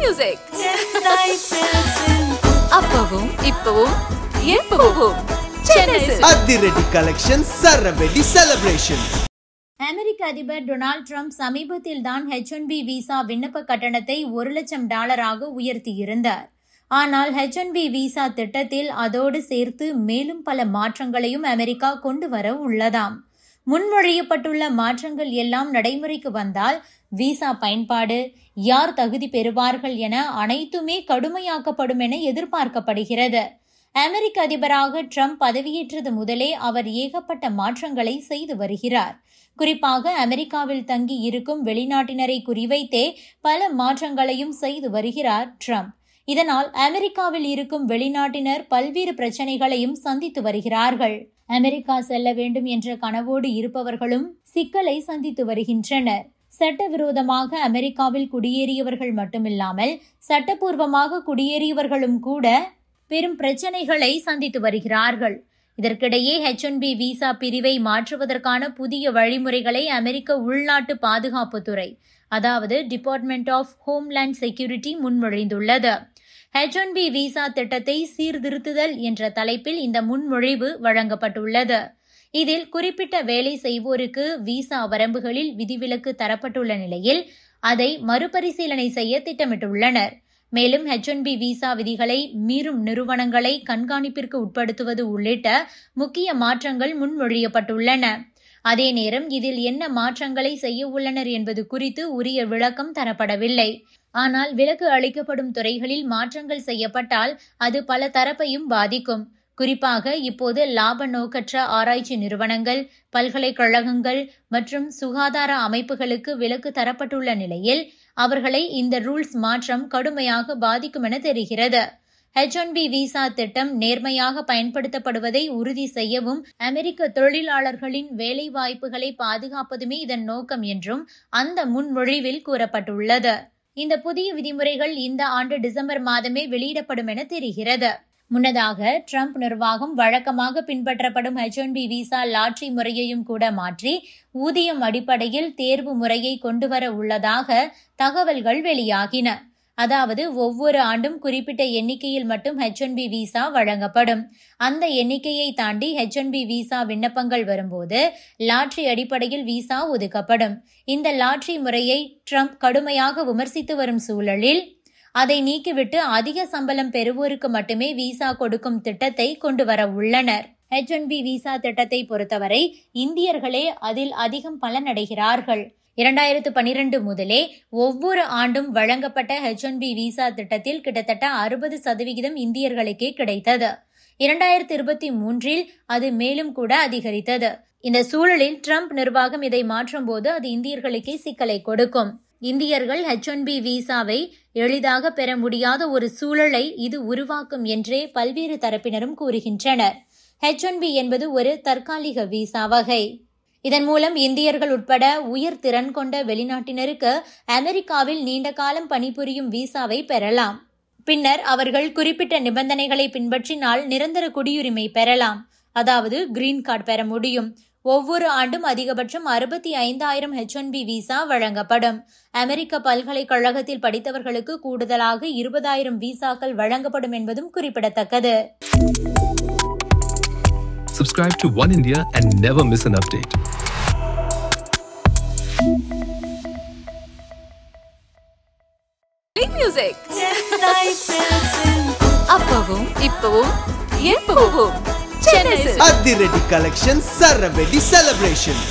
music. அப்பவும் இப்பவும் எப்பவும் சென்னை அதிரடி கலெக்ஷன் சரவெடி செலிப்ரேஷன். அமெரிக்க அதிபர் டொனால்ட் ட்ரம்ப் சமீபத்தில் தான் H-1B விசா விண்ணப்ப கட்டணத்தை $1,00,000 உயர்த்தியிருந்தார். ஆனால் H-1B விசா திட்டத்தில் அதோடு சேர்த்து மேலும் பல மாற்றங்களையும் அமெரிக்கா கொண்டு வர உள்ளதாம். முன்மொழியப்பட்டுள்ள மாற்றங்கள் எல்லாம் நடைமுறைக்கு வந்தால் விசா பயன்பாடு, யார் தகுதி பெறுவார்கள் என அனைத்துமே கடுமையாக்கப்படும் என எதிர்பார்க்கப்படுகிறது. அமெரிக்க அதிபராக ட்ரம்ப் பதவியேற்றது முதலே அவர் ஏகப்பட்ட மாற்றங்களை செய்து வருகிறார். குறிப்பாக அமெரிக்காவில் தங்கி இருக்கும் வெளிநாட்டினரை குறிவைத்தே பல மாற்றங்களையும் செய்து வருகிறார் ட்ரம்ப். இதனால் அமெரிக்காவில் இருக்கும் வெளிநாட்டினர் பல்வேறு பிரச்சனைகளையும் சந்தித்து வருகிறார்கள். அமெரிக்கா செல்ல வேண்டும் என்ற கனவோடு இருப்பவர்களும் சிக்கலை சந்தித்து வருகின்றனர். சட்டவிரோதமாக அமெரிக்காவில் குடியேறியவர்கள் மட்டுமில்லாமல் சட்டப்பூர்வமாக குடியேறியவர்களும் கூட பெரும் பிரச்சனைகளை சந்தித்து வருகிறார்கள். இதற்கிடையே H-1B விசா பிரிவை மாற்றுவதற்கான புதிய வழிமுறைகளை அமெரிக்க உள்நாட்டு பாதுகாப்புத்துறை, அதாவது டிபார்ட்மெண்ட் ஆஃப் ஹோம்லேண்ட் செக்யூரிட்டி முன்மொழிந்துள்ளது. H-1B விசா திட்டத்தை சீர்திருத்துதல் என்ற தலைப்பில் இந்த முன்மொழிவு வழங்கப்பட்டுள்ளது. இதில் குறிப்பிட்ட வேலை செய்வோருக்கு விசா வரம்புகளில் விதிவிலக்கு தரப்பட்டுள்ள நிலையில் அதை மறுபரிசீலனை செய்ய திட்டமிட்டுள்ளனர். மேலும் H-1B விசா விதிகளை மீறும் நிறுவனங்களை கண்காணிப்பிற்கு உட்படுத்துவது உள்ளிட்ட முக்கிய மாற்றங்கள் முன்மொழியப்பட்டுள்ளன. அதே நேரம் இதில் என்ன மாற்றங்களை செய்ய உள்ளனர் என்பது குறித்து உரிய விளக்கம் தரப்படவில்லை. ஆனால் விலக்கு அளிக்கப்படும் துறைகளில் மாற்றங்கள் செய்யப்பட்டால் அது பல தரப்பையும் பாதிக்கும். குறிப்பாக இப்போது லாப நோக்கற்ற ஆராய்ச்சி நிறுவனங்கள், பல்கலைக்கழகங்கள் மற்றும் சுகாதார அமைப்புகளுக்கு விலக்கு தரப்பட்டுள்ள நிலையில் அவர்களை இந்த ரூல்ஸ் மாற்றம் கடுமையாக பாதிக்கும் என தெரிகிறது. H-1B விசா திட்டம் நேர்மையாக பயன்படுத்தப்படுவதை உறுதி செய்யவும் அமெரிக்க தொழிலாளர்களின் வேலை வாய்ப்புகளை பாதுகாப்பதுமே இதன் நோக்கம் என்றும் அந்த முன்மொழிவில் கூறப்பட்டுள்ளது. இந்த புதிய விதிமுறைகள் இந்த ஆண்டு டிசம்பர் மாதமே வெளியிடப்படும் என தெரிகிறது. முன்னதாக ட்ரம்ப் நிர்வாகம் வழக்கமாக பின்பற்றப்படும் H-1B விசா லாட்டரி முறையையும் கூட மாற்றி ஊதியம் அடிப்படையில் தேர்வு முறையை கொண்டுவர உள்ளதாக தகவல்கள் வெளியாகின. அதாவது ஒவ்வொரு ஆண்டும் குறிப்பிட்ட எண்ணிக்கையில் மட்டும் H-1B விசா வழங்கப்படும். அந்த எண்ணிக்கையை தாண்டி H-1B விசா விண்ணப்பங்கள் வரும்போது லாட்டரி அடிப்படையில் விசா ஒதுக்கப்படும். இந்த லாட்டரி முறையை ட்ரம்ப் கடுமையாக விமர்சித்து வரும் சூழலில் அதை நீக்கிவிட்டு அதிக சம்பளம் பெறுவோருக்கு மட்டுமே விசா கொடுக்கும் திட்டத்தை கொண்டு வர உள்ளனர். H-1B விசா திட்டத்தை பொறுத்தவரை இந்தியர்களே அதில் அதிகம் பலனடைகிறார்கள். 2012 முதலே ஒவ்வொரு ஆண்டும் வழங்கப்பட்ட H-1B விசா திட்டத்தில் கிட்டத்தட்ட 60% இந்தியர்களுக்கே கிடைத்தது. 2023 அது மேலும் கூட அதிகரித்தது. இந்த சூழலில் ட்ரம்ப் நிர்வாகம் இதை மாற்றும் போது அது இந்தியர்களுக்கே சிக்கலை கொடுக்கும். இந்தியர்கள் H-1B விசாவை எளிதாக பெற முடியாத ஒரு சூழலை இது உருவாக்கும் என்றே பல்வேறு தரப்பினரும் கூறுகின்றனர். H-1B என்பது ஒரு தற்காலிக விசா வகை. இதன் மூலம் இந்தியர்கள் உட்பட உயர் திறன் கொண்ட வெளிநாட்டினருக்கு அமெரிக்காவில் நீண்ட காலம் பணிபுரியும் விசாவை பெறலாம். பின்னர் அவர்கள் குறிப்பிட்ட நிபந்தனைகளை பின்பற்றினால் நிரந்தர குடியுரிமை பெறலாம், அதாவது கிரீன் கார்டு பெற முடியும். ஒவ்வொரு ஆண்டும் அதிகபட்சம் 65,000 H-1B விசா வழங்கப்படும். அமெரிக்க பல்கலைக்கழகத்தில் படித்தவர்களுக்கு கூடுதலாக 20,000 விசாக்கள் வழங்கப்படும் என்பதும் குறிப்பிடத்தக்கது. Subscribe to One India and never miss an update. music. அப்பவும் இப்பவும் எப்பவும் சென்னை அதிரடி கலெக்ஷன் சரவெடி செலிப்ரேஷன்.